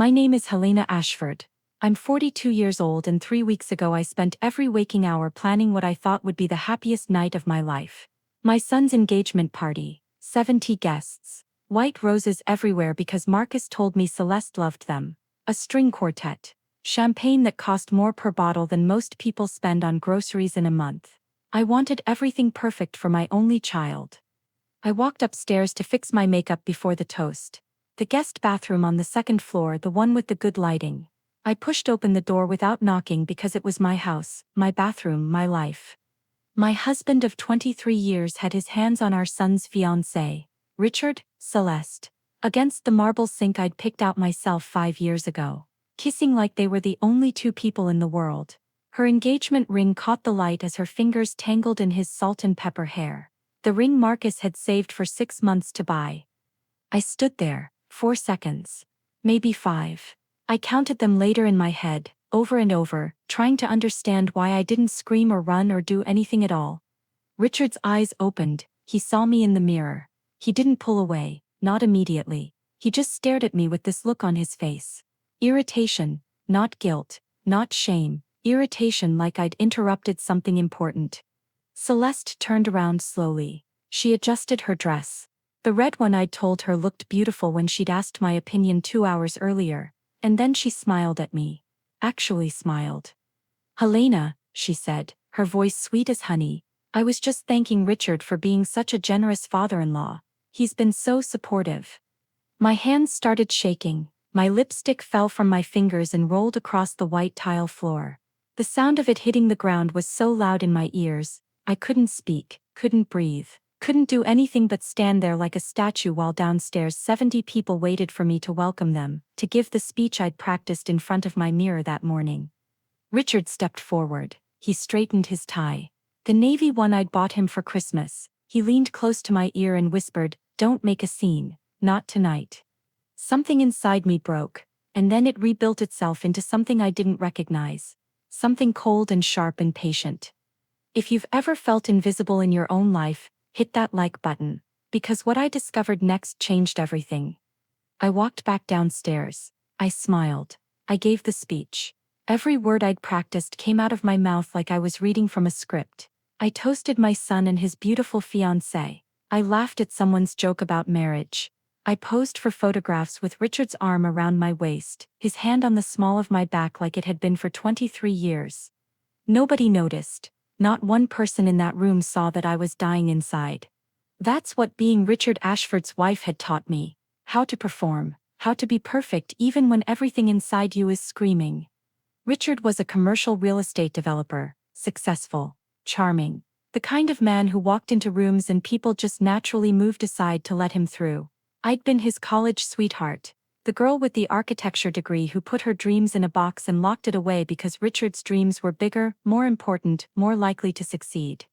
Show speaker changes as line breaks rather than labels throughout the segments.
My name is Helena Ashford. I'm 42 years old and 3 weeks ago I spent every waking hour planning what I thought would be the happiest night of my life. My son's engagement party, 70 guests, white roses everywhere because Marcus told me Celeste loved them, a string quartet, champagne that cost more per bottle than most people spend on groceries in a month. I wanted everything perfect for my only child. I walked upstairs to fix my makeup before the toast. The guest bathroom on the second floor, the one with the good lighting. I pushed open the door without knocking because it was my house, my bathroom, my life. My husband of 23 years had his hands on our son's fiancée, Richard, Celeste, against the marble sink I'd picked out myself 5 years ago, kissing like they were the only two people in the world. Her engagement ring caught the light as her fingers tangled in his salt and pepper hair. The ring Marcus had saved for 6 months to buy. I stood there, 4 seconds. Maybe 5. I counted them later in my head, over and over, trying to understand why I didn't scream or run or do anything at all. Richard's eyes opened, he saw me in the mirror. He didn't pull away, not immediately. He just stared at me with this look on his face. Irritation, not guilt, not shame, irritation like I'd interrupted something important. Celeste turned around slowly. She adjusted her dress. The red one I'd told her looked beautiful when she'd asked my opinion 2 hours earlier, and then she smiled at me. Actually smiled. "Helena," she said, her voice sweet as honey, "I was just thanking Richard for being such a generous father-in-law. He's been so supportive." My hands started shaking, my lipstick fell from my fingers and rolled across the white tile floor. The sound of it hitting the ground was so loud in my ears, I couldn't speak, couldn't breathe, couldn't do anything but stand there like a statue while downstairs 70 people waited for me to welcome them, to give the speech I'd practiced in front of my mirror that morning. Richard stepped forward. He straightened his tie. The navy one I'd bought him for Christmas. He leaned close to my ear and whispered, "Don't make a scene, not tonight." Something inside me broke, and then it rebuilt itself into something I didn't recognize. Something cold and sharp and patient. If you've ever felt invisible in your own life, hit that like button, because what I discovered next changed everything. I walked back downstairs. I smiled. I gave the speech. Every word I'd practiced came out of my mouth like I was reading from a script. I toasted my son and his beautiful fiancée. I laughed at someone's joke about marriage. I posed for photographs with Richard's arm around my waist, his hand on the small of my back like it had been for 23 years. Nobody noticed. Not one person in that room saw that I was dying inside. That's what being Richard Ashford's wife had taught me. How to perform, how to be perfect even when everything inside you is screaming. Richard was a commercial real estate developer, successful, charming. The kind of man who walked into rooms and people just naturally moved aside to let him through. I'd been his college sweetheart. The girl with the architecture degree who put her dreams in a box and locked it away because Richard's dreams were bigger, more important, more likely to succeed.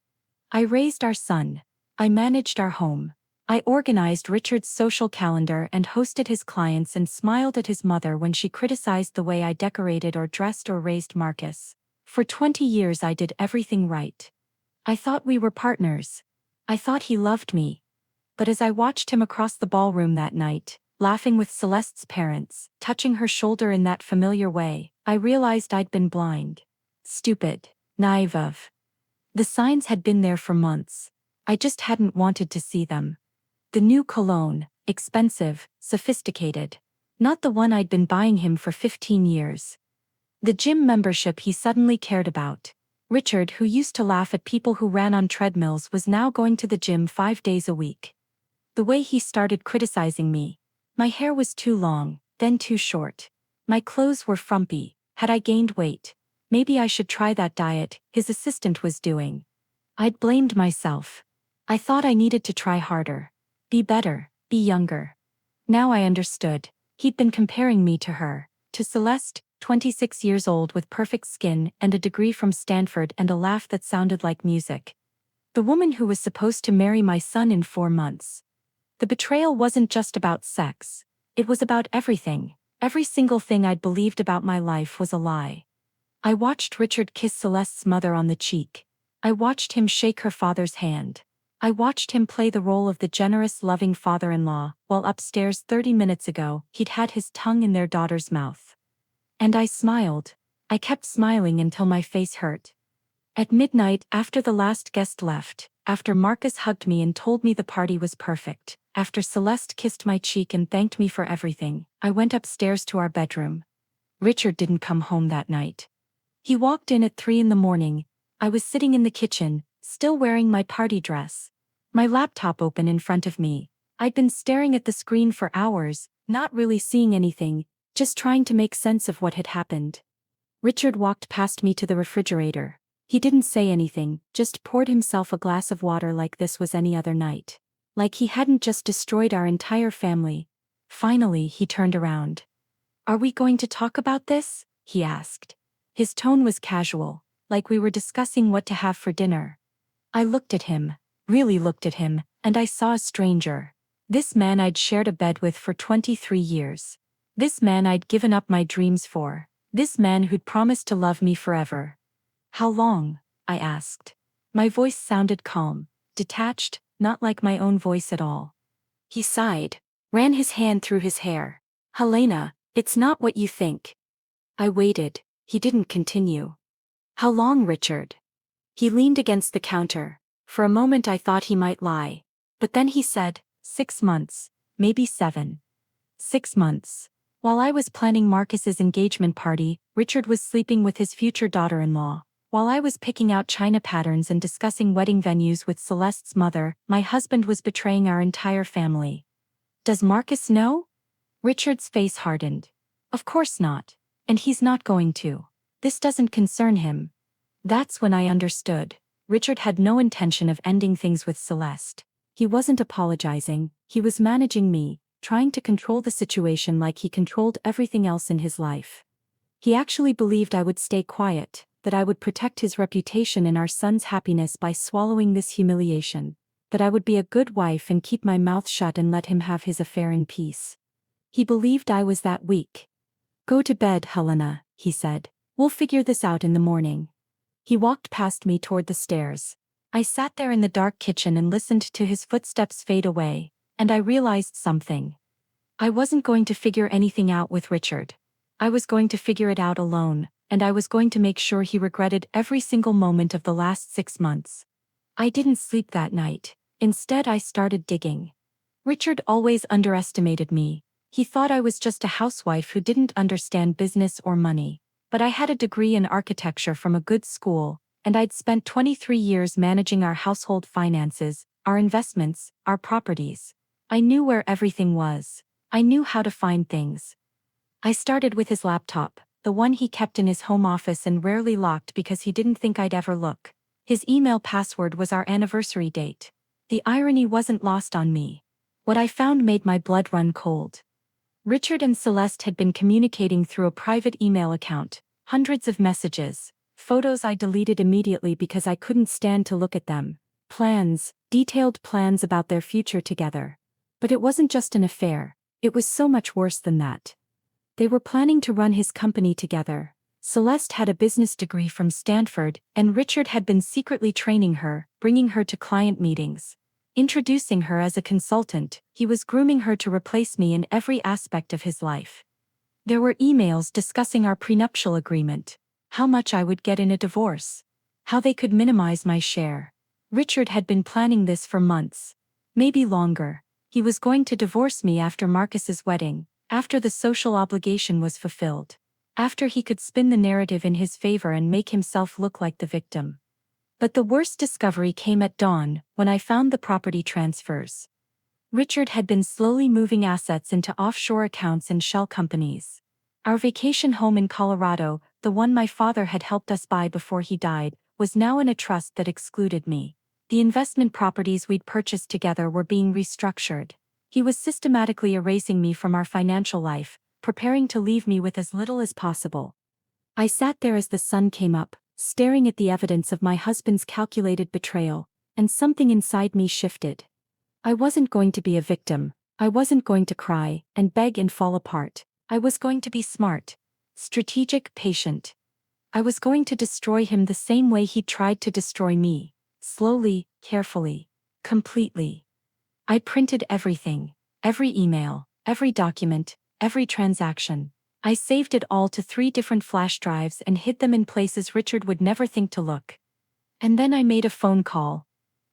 I raised our son. I managed our home. I organized Richard's social calendar and hosted his clients and smiled at his mother when she criticized the way I decorated or dressed or raised Marcus. For 20 years I did everything right. I thought we were partners. I thought he loved me. But as I watched him across the ballroom that night, laughing with Celeste's parents, touching her shoulder in that familiar way, I realized I'd been blind. Stupid. Naive. The signs had been there for months. I just hadn't wanted to see them. The new cologne, expensive, sophisticated. Not the one I'd been buying him for 15 years. The gym membership he suddenly cared about. Richard, who used to laugh at people who ran on treadmills, was now going to the gym 5 days a week. The way he started criticizing me. My hair was too long, then too short. My clothes were frumpy. Had I gained weight? Maybe I should try that diet his assistant was doing. I'd blamed myself. I thought I needed to try harder. Be better, be younger. Now I understood. He'd been comparing me to her, to Celeste, 26 years old with perfect skin and a degree from Stanford and a laugh that sounded like music. The woman who was supposed to marry my son in 4 months. The betrayal wasn't just about sex. It was about everything. Every single thing I'd believed about my life was a lie. I watched Richard kiss Celeste's mother on the cheek. I watched him shake her father's hand. I watched him play the role of the generous, loving father-in-law, while upstairs 30 minutes ago, he'd had his tongue in their daughter's mouth. And I smiled. I kept smiling until my face hurt. At midnight, after the last guest left, after Marcus hugged me and told me the party was perfect, after Celeste kissed my cheek and thanked me for everything, I went upstairs to our bedroom. Richard didn't come home that night. He walked in at 3 in the morning. I was sitting in the kitchen, still wearing my party dress. My laptop open in front of me. I'd been staring at the screen for hours, not really seeing anything, just trying to make sense of what had happened. Richard walked past me to the refrigerator. He didn't say anything, just poured himself a glass of water like this was any other night. Like he hadn't just destroyed our entire family. Finally, he turned around. "Are we going to talk about this?" he asked. His tone was casual, like we were discussing what to have for dinner. I looked at him, really looked at him, and I saw a stranger. This man I'd shared a bed with for 23 years. This man I'd given up my dreams for. This man who'd promised to love me forever. "How long?" I asked. My voice sounded calm, detached, not like my own voice at all. He sighed, ran his hand through his hair. "Helena, it's not what you think." I waited. He didn't continue. "How long, Richard?" He leaned against the counter. For a moment I thought he might lie. But then he said, 6 months, maybe 7. 6 months. While I was planning Marcus's engagement party, Richard was sleeping with his future daughter-in-law. While I was picking out china patterns and discussing wedding venues with Celeste's mother, my husband was betraying our entire family. "Does Marcus know?" Richard's face hardened. "Of course not. And he's not going to. This doesn't concern him." That's when I understood. Richard had no intention of ending things with Celeste. He wasn't apologizing, he was managing me, trying to control the situation like he controlled everything else in his life. He actually believed I would stay quiet, that I would protect his reputation and our son's happiness by swallowing this humiliation, that I would be a good wife and keep my mouth shut and let him have his affair in peace. He believed I was that weak. "Go to bed, Helena," he said. "We'll figure this out in the morning." He walked past me toward the stairs. I sat there in the dark kitchen and listened to his footsteps fade away, and I realized something. I wasn't going to figure anything out with Richard. I was going to figure it out alone, and I was going to make sure he regretted every single moment of the last 6 months. I didn't sleep that night. Instead, I started digging. Richard always underestimated me. He thought I was just a housewife who didn't understand business or money. But I had a degree in architecture from a good school, and I'd spent 23 years managing our household finances, our investments, our properties. I knew where everything was. I knew how to find things. I started with his laptop, the one he kept in his home office and rarely locked because he didn't think I'd ever look. His email password was our anniversary date. The irony wasn't lost on me. What I found made my blood run cold. Richard and Celeste had been communicating through a private email account, hundreds of messages, photos I deleted immediately because I couldn't stand to look at them, plans, detailed plans about their future together. But it wasn't just an affair, it was so much worse than that. They were planning to run his company together. Celeste had a business degree from Stanford, and Richard had been secretly training her, bringing her to client meetings. Introducing her as a consultant, he was grooming her to replace me in every aspect of his life. There were emails discussing our prenuptial agreement, how much I would get in a divorce, how they could minimize my share. Richard had been planning this for months, maybe longer. He was going to divorce me after Marcus's wedding, after the social obligation was fulfilled, after he could spin the narrative in his favor and make himself look like the victim. But the worst discovery came at dawn, when I found the property transfers. Richard had been slowly moving assets into offshore accounts and shell companies. Our vacation home in Colorado, the one my father had helped us buy before he died, was now in a trust that excluded me. The investment properties we'd purchased together were being restructured. He was systematically erasing me from our financial life, preparing to leave me with as little as possible. I sat there as the sun came up, staring at the evidence of my husband's calculated betrayal, and something inside me shifted. I wasn't going to be a victim. I wasn't going to cry and beg and fall apart. I was going to be smart, strategic, patient. I was going to destroy him the same way he tried to destroy me, slowly, carefully. Completely. I printed everything. Every email, every document, every transaction. I saved it all to 3 different flash drives and hid them in places Richard would never think to look. And then I made a phone call.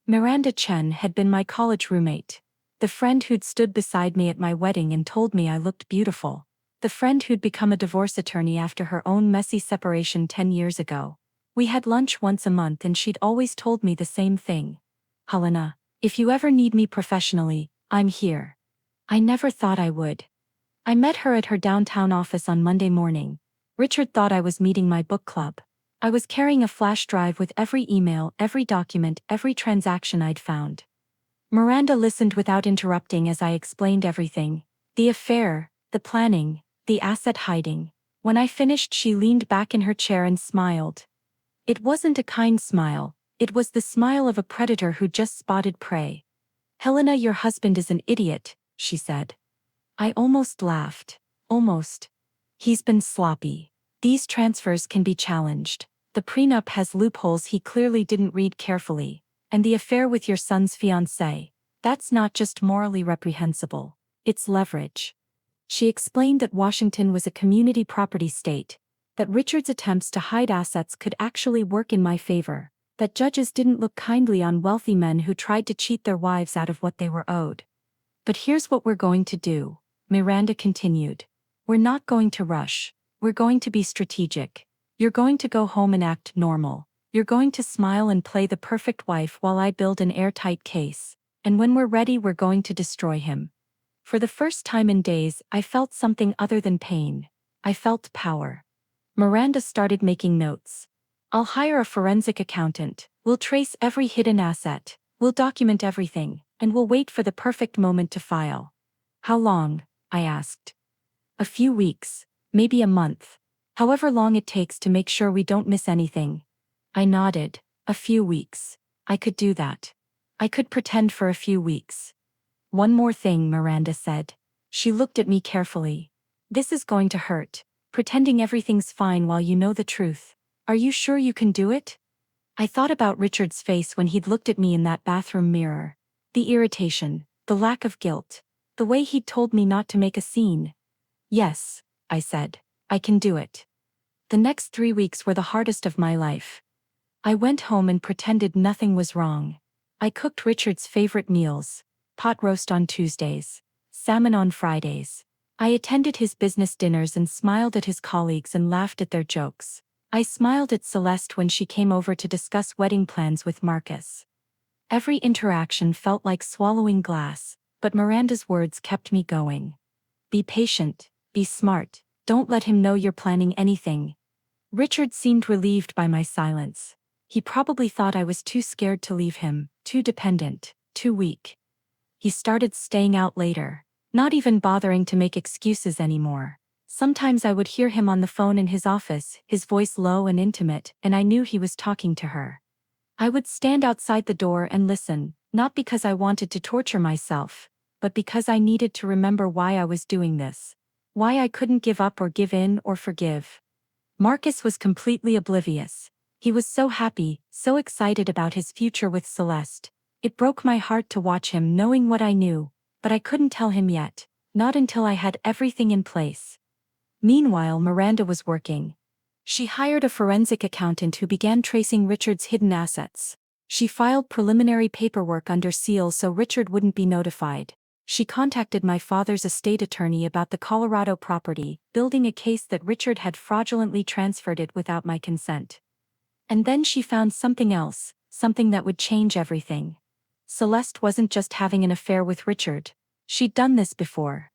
Miranda Chen had been my college roommate. The friend who'd stood beside me at my wedding and told me I looked beautiful. The friend who'd become a divorce attorney after her own messy separation 10 years ago. We had lunch once a month and she'd always told me the same thing. Helena, if you ever need me professionally, I'm here. I never thought I would. I met her at her downtown office on Monday morning. Richard thought I was meeting my book club. I was carrying a flash drive with every email, every document, every transaction I'd found. Miranda listened without interrupting as I explained everything. The affair, the planning, the asset hiding. When I finished, she leaned back in her chair and smiled. It wasn't a kind smile, it was the smile of a predator who just spotted prey. Helena, your husband is an idiot, she said. I almost laughed. Almost. He's been sloppy. These transfers can be challenged. The prenup has loopholes he clearly didn't read carefully. And the affair with your son's fiancée. That's not just morally reprehensible. It's leverage. She explained that Washington was a community property state, that Richard's attempts to hide assets could actually work in my favor, that judges didn't look kindly on wealthy men who tried to cheat their wives out of what they were owed. But here's what we're going to do, Miranda continued. We're not going to rush. We're going to be strategic. You're going to go home and act normal. You're going to smile and play the perfect wife while I build an airtight case. And when we're ready, we're going to destroy him. For the first time in days, I felt something other than pain. I felt power. Miranda started making notes. I'll hire a forensic accountant. We'll trace every hidden asset. We'll document everything. And we'll wait for the perfect moment to file. How long? I asked. A few weeks. Maybe a month. However long it takes to make sure we don't miss anything. I nodded. A few weeks. I could do that. I could pretend for a few weeks. One more thing, Miranda said. She looked at me carefully. This is going to hurt. Pretending everything's fine while you know the truth. Are you sure you can do it? I thought about Richard's face when he'd looked at me in that bathroom mirror. The irritation, the lack of guilt, the way he'd told me not to make a scene. Yes, I said. I can do it. The next 3 weeks were the hardest of my life. I went home and pretended nothing was wrong. I cooked Richard's favorite meals. Pot roast on Tuesdays. Salmon on Fridays. I attended his business dinners and smiled at his colleagues and laughed at their jokes. I smiled at Celeste when she came over to discuss wedding plans with Marcus. Every interaction felt like swallowing glass, but Miranda's words kept me going. Be patient, be smart, don't let him know you're planning anything. Richard seemed relieved by my silence. He probably thought I was too scared to leave him, too dependent, too weak. He started staying out later, not even bothering to make excuses anymore. Sometimes I would hear him on the phone in his office, his voice low and intimate, and I knew he was talking to her. I would stand outside the door and listen, not because I wanted to torture myself, but because I needed to remember why I was doing this. Why I couldn't give up or give in or forgive. Marcus was completely oblivious. He was so happy, so excited about his future with Celeste. It broke my heart to watch him knowing what I knew, but I couldn't tell him yet, not until I had everything in place. Meanwhile, Miranda was working. She hired a forensic accountant who began tracing Richard's hidden assets. She filed preliminary paperwork under seal so Richard wouldn't be notified. She contacted my father's estate attorney about the Colorado property, building a case that Richard had fraudulently transferred it without my consent. And then she found something else, something that would change everything. Celeste wasn't just having an affair with Richard. She'd done this before.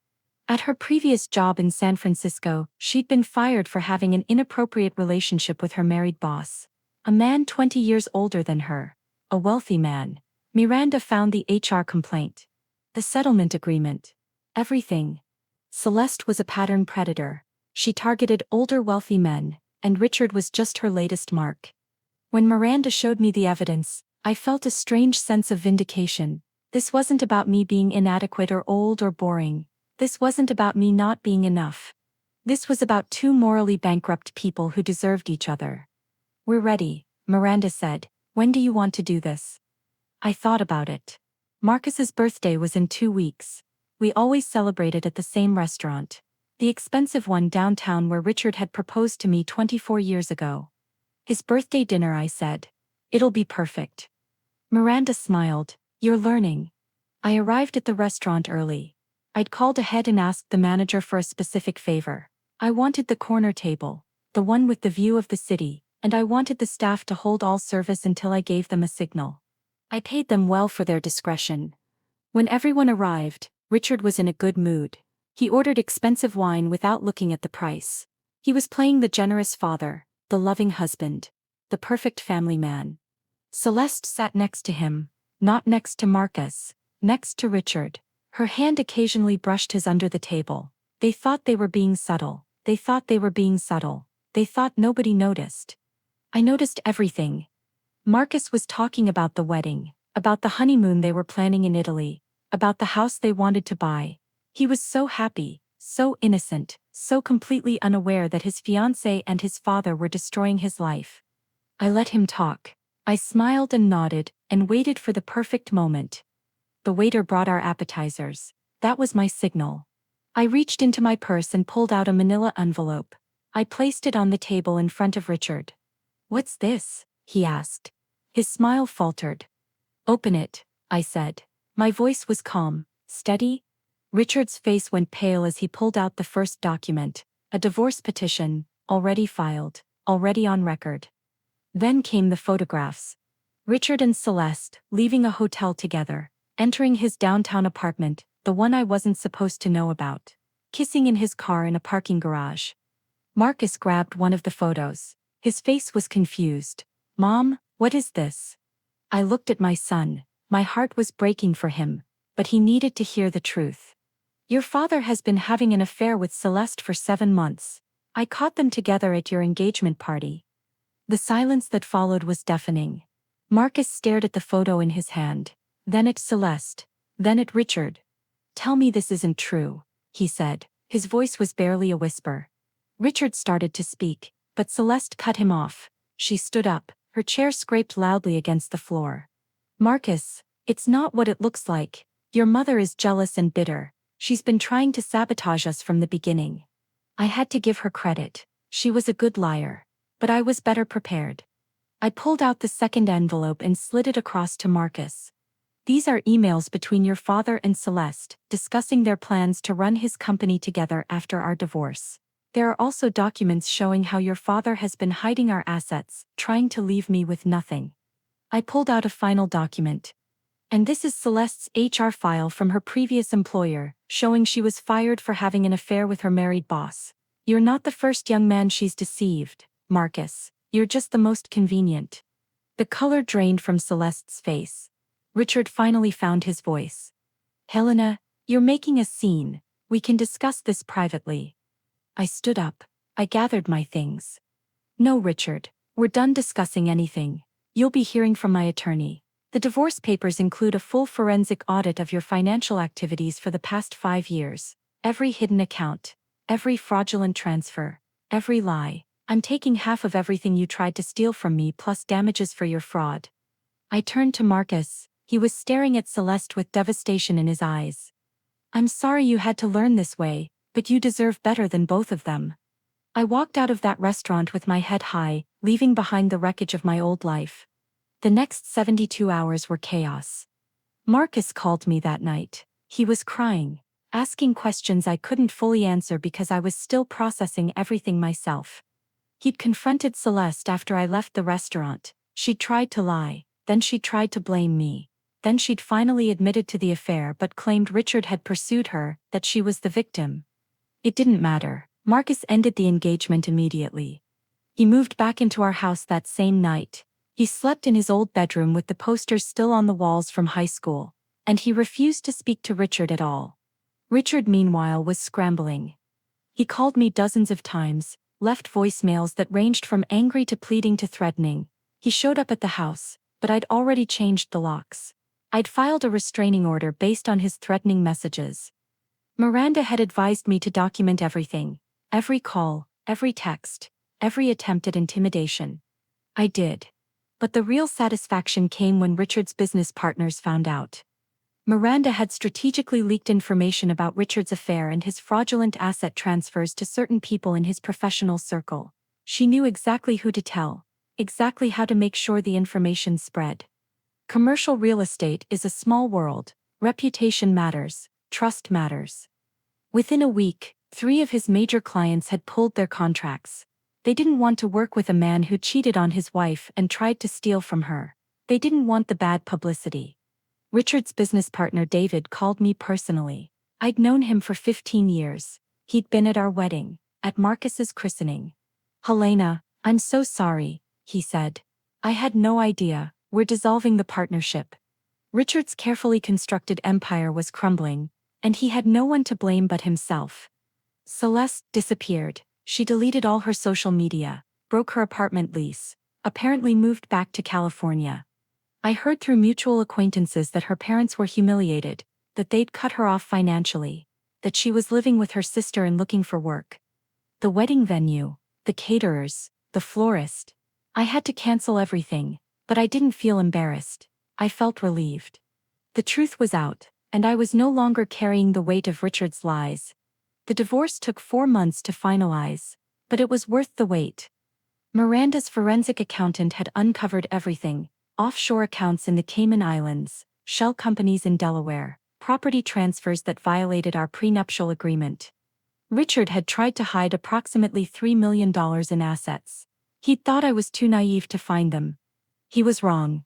At her previous job in San Francisco, she'd been fired for having an inappropriate relationship with her married boss. A man 20 years older than her. A wealthy man. Miranda found the HR complaint. The settlement agreement. Everything. Celeste was a pattern predator. She targeted older wealthy men, and Richard was just her latest mark. When Miranda showed me the evidence, I felt a strange sense of vindication. This wasn't about me being inadequate or old or boring. This wasn't about me not being enough. This was about 2 morally bankrupt people who deserved each other. We're ready, Miranda said. When do you want to do this? I thought about it. Marcus's birthday was in 2 weeks. We always celebrated at the same restaurant. The expensive one downtown where Richard had proposed to me 24 years ago. His birthday dinner, I said. It'll be perfect. Miranda smiled. You're learning. I arrived at the restaurant early. I'd called ahead and asked the manager for a specific favor. I wanted the corner table, the one with the view of the city, and I wanted the staff to hold all service until I gave them a signal. I paid them well for their discretion. When everyone arrived, Richard was in a good mood. He ordered expensive wine without looking at the price. He was playing the generous father, the loving husband, the perfect family man. Celeste sat next to him, not next to Marcus, next to Richard. Her hand occasionally brushed his under the table. They thought they were being subtle. They thought they were being subtle. They thought nobody noticed. I noticed everything. Marcus was talking about the wedding, about the honeymoon they were planning in Italy, about the house they wanted to buy. He was so happy, so innocent, so completely unaware that his fiancée and his father were destroying his life. I let him talk. I smiled and nodded, and waited for the perfect moment. The waiter brought our appetizers. That was my signal. I reached into my purse and pulled out a manila envelope. I placed it on the table in front of Richard. What's this? He asked. His smile faltered. Open it, I said. My voice was calm, steady. Richard's face went pale as he pulled out the first document, a divorce petition, already filed, already on record. Then came the photographs. Richard and Celeste, leaving a hotel together, entering his downtown apartment, the one I wasn't supposed to know about, kissing in his car in a parking garage. Marcus grabbed one of the photos. His face was confused. Mom, what is this? I looked at my son. My heart was breaking for him, but he needed to hear the truth. Your father has been having an affair with Celeste for 7 months. I caught them together at your engagement party. The silence that followed was deafening. Marcus stared at the photo in his hand, then at Celeste, then at Richard. Tell me this isn't true, he said. His voice was barely a whisper. Richard started to speak, but Celeste cut him off. She stood up, her chair scraped loudly against the floor. Marcus, it's not what it looks like. Your mother is jealous and bitter. She's been trying to sabotage us from the beginning. I had to give her credit. She was a good liar. But I was better prepared. I pulled out the second envelope and slid it across to Marcus. These are emails between your father and Celeste, discussing their plans to run his company together after our divorce. There are also documents showing how your father has been hiding our assets, trying to leave me with nothing. I pulled out a final document. And this is Celeste's HR file from her previous employer, showing she was fired for having an affair with her married boss. You're not the first young man she's deceived, Marcus. You're just the most convenient. The color drained from Celeste's face. Richard finally found his voice. Helena, you're making a scene. We can discuss this privately. I stood up. I gathered my things. No, Richard. We're done discussing anything. You'll be hearing from my attorney. The divorce papers include a full forensic audit of your financial activities for the past 5 years. Every hidden account. Every fraudulent transfer. Every lie. I'm taking half of everything you tried to steal from me plus damages for your fraud. I turned to Marcus. He was staring at Celeste with devastation in his eyes. I'm sorry you had to learn this way, but you deserve better than both of them. I walked out of that restaurant with my head high, leaving behind the wreckage of my old life. The next 72 hours were chaos. Marcus called me that night. He was crying, asking questions I couldn't fully answer because I was still processing everything myself. He'd confronted Celeste after I left the restaurant. She'd tried to lie, then she'd tried to blame me. Then she'd finally admitted to the affair but claimed Richard had pursued her, that she was the victim. It didn't matter. Marcus ended the engagement immediately. He moved back into our house that same night. He slept in his old bedroom with the posters still on the walls from high school, and he refused to speak to Richard at all. Richard, meanwhile, was scrambling. He called me dozens of times, left voicemails that ranged from angry to pleading to threatening. He showed up at the house, but I'd already changed the locks. I'd filed a restraining order based on his threatening messages. Miranda had advised me to document everything, every call, every text, every attempt at intimidation. I did. But the real satisfaction came when Richard's business partners found out. Miranda had strategically leaked information about Richard's affair and his fraudulent asset transfers to certain people in his professional circle. She knew exactly who to tell, exactly how to make sure the information spread. Commercial real estate is a small world. Reputation matters, trust matters. Within a week, 3 of his major clients had pulled their contracts. They didn't want to work with a man who cheated on his wife and tried to steal from her. They didn't want the bad publicity. Richard's business partner David called me personally. I'd known him for 15 years. He'd been at our wedding, at Marcus's christening. "Helena, I'm so sorry," he said. "I had no idea. We're dissolving the partnership." Richard's carefully constructed empire was crumbling, and he had no one to blame but himself. Celeste disappeared. She deleted all her social media, broke her apartment lease, apparently moved back to California. I heard through mutual acquaintances that her parents were humiliated, that they'd cut her off financially, that she was living with her sister and looking for work. The wedding venue, the caterers, the florist. I had to cancel everything, but I didn't feel embarrassed. I felt relieved. The truth was out, and I was no longer carrying the weight of Richard's lies. The divorce took 4 months to finalize, but it was worth the wait. Miranda's forensic accountant had uncovered everything: offshore accounts in the Cayman Islands, shell companies in Delaware, property transfers that violated our prenuptial agreement. Richard had tried to hide approximately $3 million in assets. He'd thought I was too naive to find them. He was wrong.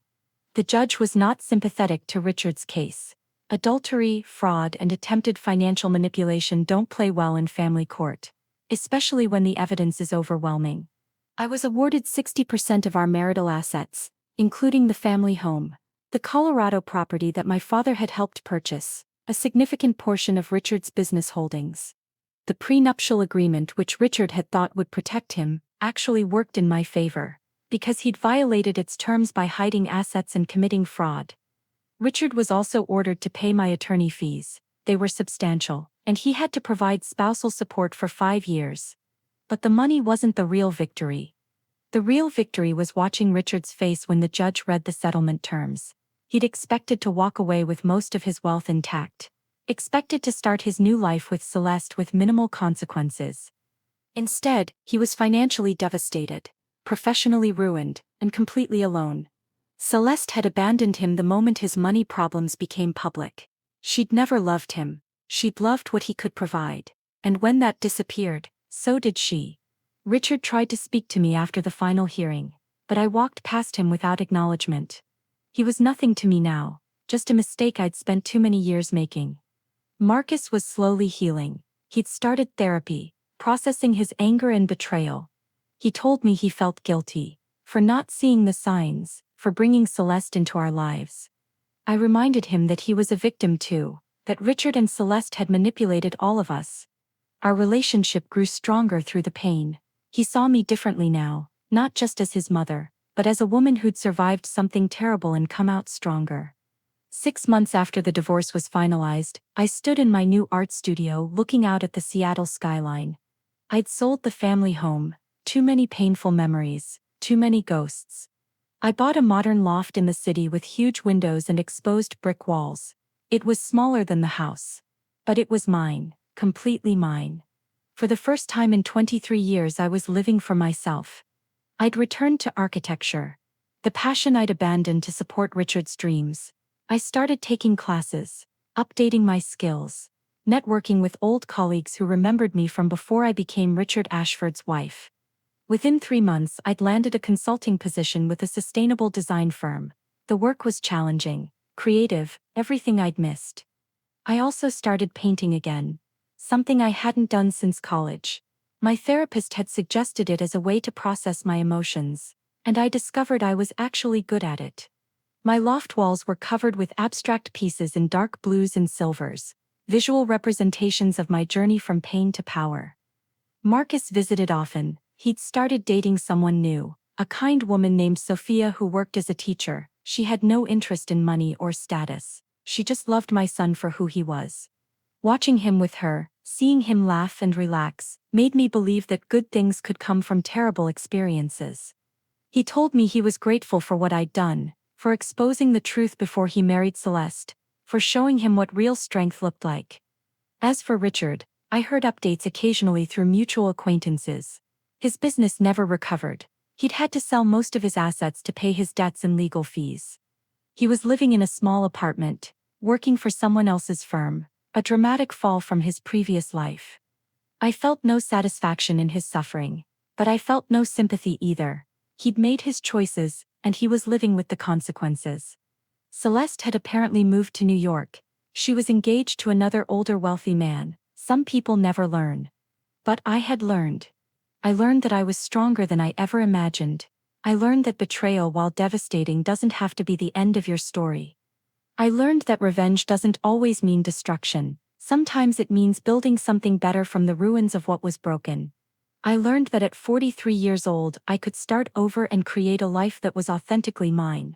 The judge was not sympathetic to Richard's case. Adultery, fraud, and attempted financial manipulation don't play well in family court, especially when the evidence is overwhelming. I was awarded 60% of our marital assets, including the family home, the Colorado property that my father had helped purchase, a significant portion of Richard's business holdings. The prenuptial agreement, which Richard had thought would protect him, actually worked in my favor, because he'd violated its terms by hiding assets and committing fraud. Richard was also ordered to pay my attorney fees. They were substantial, and he had to provide spousal support for 5 years. But the money wasn't the real victory. The real victory was watching Richard's face when the judge read the settlement terms. He'd expected to walk away with most of his wealth intact. Expected to start his new life with Celeste with minimal consequences. Instead, he was financially devastated, professionally ruined, and completely alone. Celeste had abandoned him the moment his money problems became public. She'd never loved him. She'd loved what he could provide. And when that disappeared, so did she. Richard tried to speak to me after the final hearing, but I walked past him without acknowledgement. He was nothing to me now, just a mistake I'd spent too many years making. Marcus was slowly healing. He'd started therapy, processing his anger and betrayal. He told me he felt guilty for not seeing the signs, for bringing Celeste into our lives. I reminded him that he was a victim too, that Richard and Celeste had manipulated all of us. Our relationship grew stronger through the pain. He saw me differently now, not just as his mother, but as a woman who'd survived something terrible and come out stronger. 6 months after the divorce was finalized, I stood in my new art studio looking out at the Seattle skyline. I'd sold the family home, too many painful memories, too many ghosts. I bought a modern loft in the city with huge windows and exposed brick walls. It was smaller than the house. But it was mine, completely mine. For the first time in 23 years I was living for myself. I'd returned to architecture, the passion I'd abandoned to support Richard's dreams. I started taking classes, updating my skills, networking with old colleagues who remembered me from before I became Richard Ashford's wife. Within 3 months I'd landed a consulting position with a sustainable design firm. The work was challenging, creative, everything I'd missed. I also started painting again, something I hadn't done since college. My therapist had suggested it as a way to process my emotions, and I discovered I was actually good at it. My loft walls were covered with abstract pieces in dark blues and silvers, visual representations of my journey from pain to power. Marcus visited often. He'd started dating someone new, a kind woman named Sophia who worked as a teacher. She had no interest in money or status. She just loved my son for who he was. Watching him with her, seeing him laugh and relax, made me believe that good things could come from terrible experiences. He told me he was grateful for what I'd done, for exposing the truth before he married Celeste, for showing him what real strength looked like. As for Richard, I heard updates occasionally through mutual acquaintances. His business never recovered. He'd had to sell most of his assets to pay his debts and legal fees. He was living in a small apartment, working for someone else's firm, a dramatic fall from his previous life. I felt no satisfaction in his suffering, but I felt no sympathy either. He'd made his choices, and he was living with the consequences. Celeste had apparently moved to New York. She was engaged to another older wealthy man. Some people never learn. But I had learned. I learned that I was stronger than I ever imagined. I learned that betrayal, while devastating, doesn't have to be the end of your story. I learned that revenge doesn't always mean destruction. Sometimes it means building something better from the ruins of what was broken. I learned that at 43 years old I could start over and create a life that was authentically mine.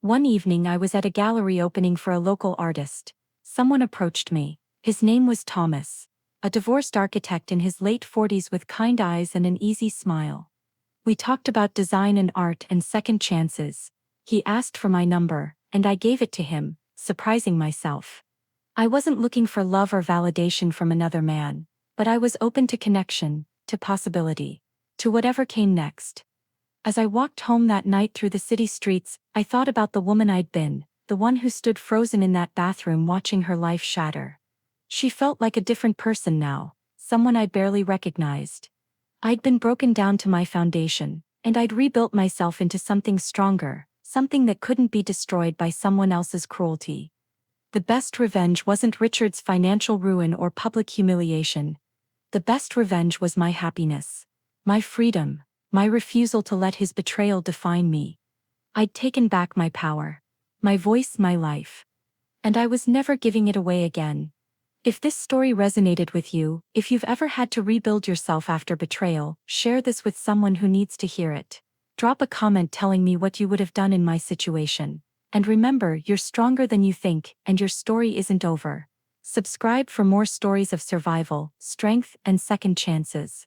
One evening I was at a gallery opening for a local artist. Someone approached me. His name was Thomas, a divorced architect in his late 40s with kind eyes and an easy smile. We talked about design and art and second chances. He asked for my number, and I gave it to him, surprising myself. I wasn't looking for love or validation from another man, but I was open to connection, to possibility, to whatever came next. As I walked home that night through the city streets, I thought about the woman I'd been, the one who stood frozen in that bathroom watching her life shatter. She felt like a different person now, someone I barely recognized. I'd been broken down to my foundation, and I'd rebuilt myself into something stronger, something that couldn't be destroyed by someone else's cruelty. The best revenge wasn't Richard's financial ruin or public humiliation. The best revenge was my happiness, my freedom, my refusal to let his betrayal define me. I'd taken back my power, my voice, my life. And I was never giving it away again. If this story resonated with you, if you've ever had to rebuild yourself after betrayal, share this with someone who needs to hear it. Drop a comment telling me what you would have done in my situation. And remember, you're stronger than you think, and your story isn't over. Subscribe for more stories of survival, strength, and second chances.